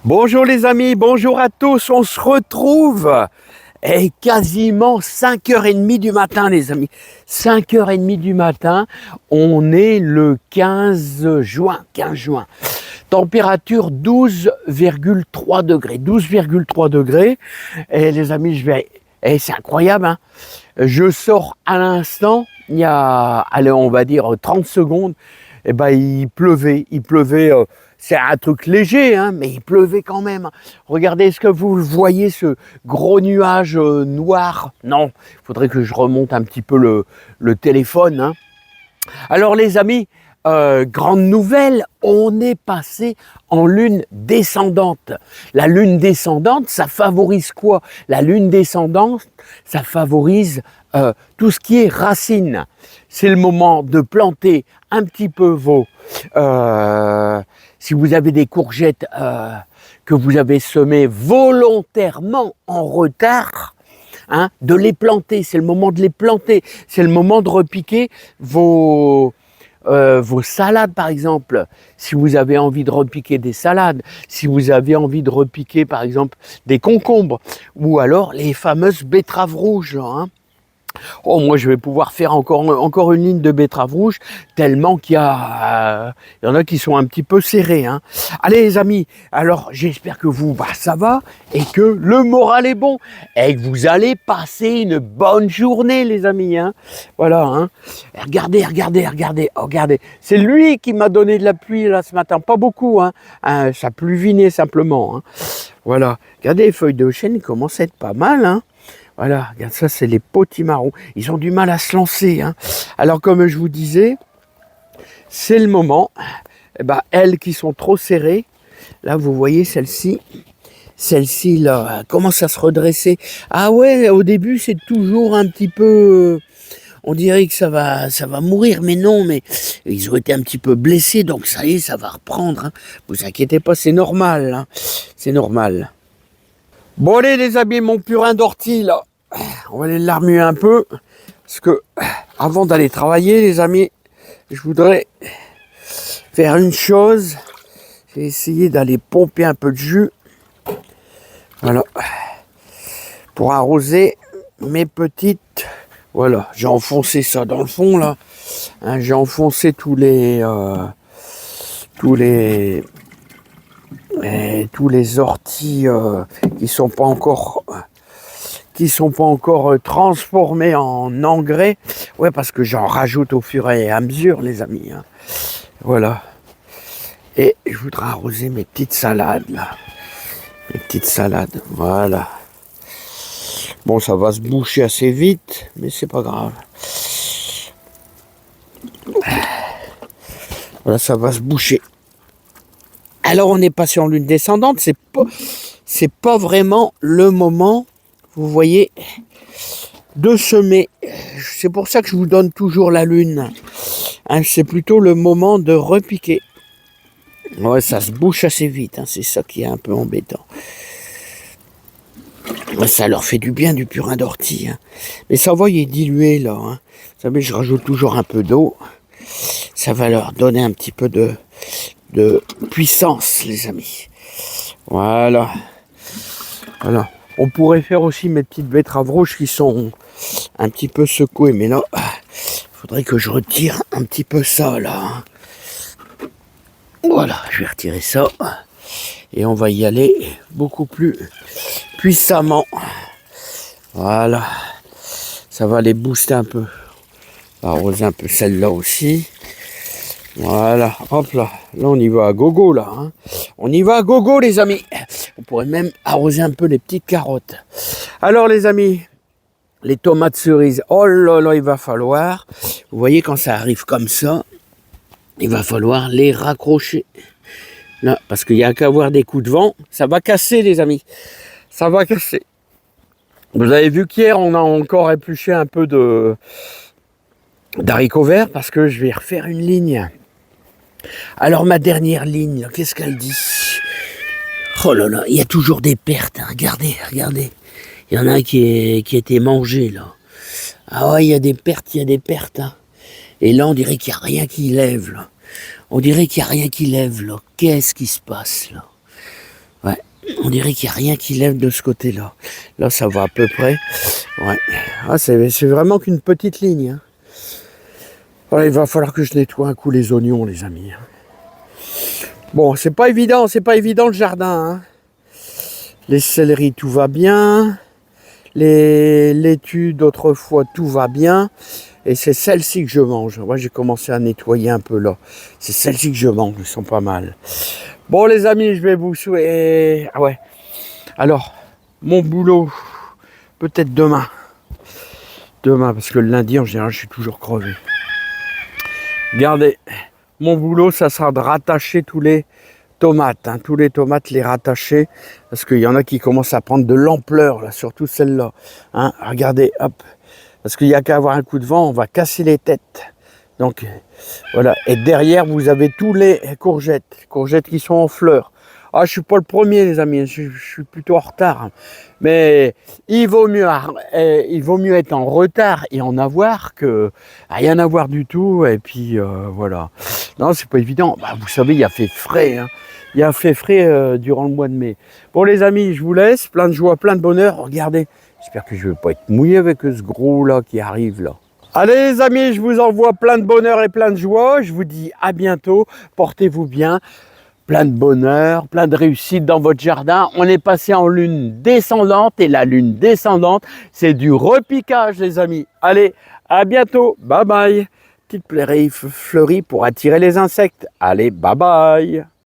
Bonjour les amis, bonjour à tous, on se retrouve et quasiment 5h30 du matin les amis. 5h30 du matin, on est le 15 juin. Température 12,3 degrés. 12,3 degrés. Et les amis, c'est incroyable, hein. Je sors à l'instant, il y a, allez, on va dire 30 secondes, et ben il pleuvait. C'est un truc léger, hein, mais il pleuvait quand même. Regardez, est-ce que vous voyez ce gros nuage noir? Non, il faudrait que je remonte un petit peu le téléphone, hein. Alors les amis, grande nouvelle, on est passé en lune descendante. La lune descendante, ça favorise quoi? La lune descendante, ça favorise tout ce qui est racines. C'est le moment de planter un petit peu si vous avez des courgettes que vous avez semées volontairement en retard, hein, de les planter, c'est le moment de les planter, c'est le moment de repiquer vos salades par exemple. Si vous avez envie de repiquer des salades, si vous avez envie de repiquer par exemple des concombres, ou alors les fameuses betteraves rouges, là, hein. Oh, moi, je vais pouvoir faire encore une ligne de betterave rouge, tellement il y en a qui sont un petit peu serrés, hein. Allez, les amis, alors j'espère que vous, ça va, et que le moral est bon, et que vous allez passer une bonne journée, les amis, hein. Voilà, hein. Regardez. Oh, regardez. C'est lui qui m'a donné de la pluie, là, ce matin. Pas beaucoup, hein. Ça pluvinait simplement, hein. Voilà. Regardez, les feuilles de chêne, ils commencent à être pas mal, hein. Voilà, regarde ça, c'est les potimarrons. Ils ont du mal à se lancer, hein. Alors, comme je vous disais, c'est le moment. Elles qui sont trop serrées, là, vous voyez celle-ci, là, commence à se redresser. Ah ouais, au début, c'est toujours un petit peu... On dirait que ça va mourir, mais non, mais ils ont été un petit peu blessés, donc ça y est, ça va reprendre, hein. Vous inquiétez pas, c'est normal, hein. C'est normal. Bon allez les amis, mon purin d'ortie là, on va aller l'armuer un peu, parce que avant d'aller travailler les amis, je voudrais faire une chose, j'ai essayé d'aller pomper un peu de jus, voilà, pour arroser mes petites, voilà, j'ai enfoncé ça dans le fond là, hein, j'ai enfoncé tous les orties qui sont pas encore transformés en engrais. Ouais, parce que j'en rajoute au fur et à mesure, les amis, hein. Voilà. Et je voudrais arroser mes petites salades, là. Mes petites salades, voilà. Bon, ça va se boucher assez vite, mais c'est pas grave. Voilà, ça va se boucher. Alors, on est passé en lune descendante, c'est pas vraiment le moment, vous voyez, de semer. C'est pour ça que je vous donne toujours la lune, hein, c'est plutôt le moment de repiquer. Ouais, ça se bouche assez vite, hein, c'est ça qui est un peu embêtant. Ouais, ça leur fait du bien du purin d'ortie, hein. Mais ça va, il est dilué là, hein. Vous savez, je rajoute toujours un peu d'eau. Ça va leur donner un petit peu de puissance, les amis. Voilà. Voilà. On pourrait faire aussi mes petites betteraves rouges qui sont un petit peu secouées, mais là, il faudrait que je retire un petit peu ça, là. Voilà, je vais retirer ça. Et on va y aller beaucoup plus puissamment. Voilà. Ça va les booster un peu. On va arroser un peu celle-là aussi. Voilà, hop là, là on y va à gogo là, hein. On y va à gogo les amis. On pourrait même arroser un peu les petites carottes. Alors les amis, les tomates cerises, oh là là, il va falloir, vous voyez quand ça arrive comme ça, il va falloir les raccrocher. Là, parce qu'il n'y a qu'à avoir des coups de vent, ça va casser les amis, ça va casser. Vous avez vu qu'hier on a encore épluché un peu d'haricots verts parce que je vais refaire une ligne. Alors ma dernière ligne, qu'est-ce qu'elle dit? Oh là là, il y a toujours des pertes, hein. Regardez. Il y en a un qui a été mangé là. Ah ouais, il y a des pertes, hein. Et là on dirait qu'il n'y a rien qui lève là. Qu'est-ce qui se passe là? On dirait qu'il n'y a rien qui lève de ce côté-là. Là, ça va à peu près. Ouais. Ah, c'est vraiment qu'une petite ligne. Hein. Voilà, il va falloir que je nettoie un coup les oignons, les amis. Bon, c'est pas évident le jardin. Hein. Les céleris, tout va bien. Les laitues d'autrefois, tout va bien. Et c'est celles-ci que je mange. Moi, j'ai commencé à nettoyer un peu là. C'est celles-ci que je mange, elles sont pas mal. Bon, les amis, je vais vous souhaiter... Ah ouais. Alors, mon boulot, peut-être demain. Demain, parce que le lundi, en général, je suis toujours crevé. Regardez, mon boulot, ça sera de rattacher tous les tomates. Hein, tous les tomates, les rattacher. Parce qu'il y en a qui commencent à prendre de l'ampleur, là, surtout celle-là. Hein, regardez, hop. Parce qu'il n'y a qu'à avoir un coup de vent, on va casser les têtes. Donc, voilà. Et derrière, vous avez tous les courgettes. Courgettes qui sont en fleurs. Ah, je suis pas le premier, les amis. Je suis plutôt en retard. Mais il vaut mieux être en retard et en avoir que rien avoir du tout. Et puis, voilà. Non, c'est pas évident. Bah, vous savez, il a fait frais. Hein. Il a fait frais durant le mois de mai. Bon, les amis, je vous laisse. Plein de joie, plein de bonheur. Regardez. J'espère que je ne vais pas être mouillé avec ce gros-là qui arrive là. Allez les amis, je vous envoie plein de bonheur et plein de joie. Je vous dis à bientôt. Portez-vous bien. Plein de bonheur, plein de réussite dans votre jardin. On est passé en lune descendante et la lune descendante, c'est du repiquage les amis. Allez, à bientôt. Bye bye. Petite fleurie pour attirer les insectes. Allez, bye bye.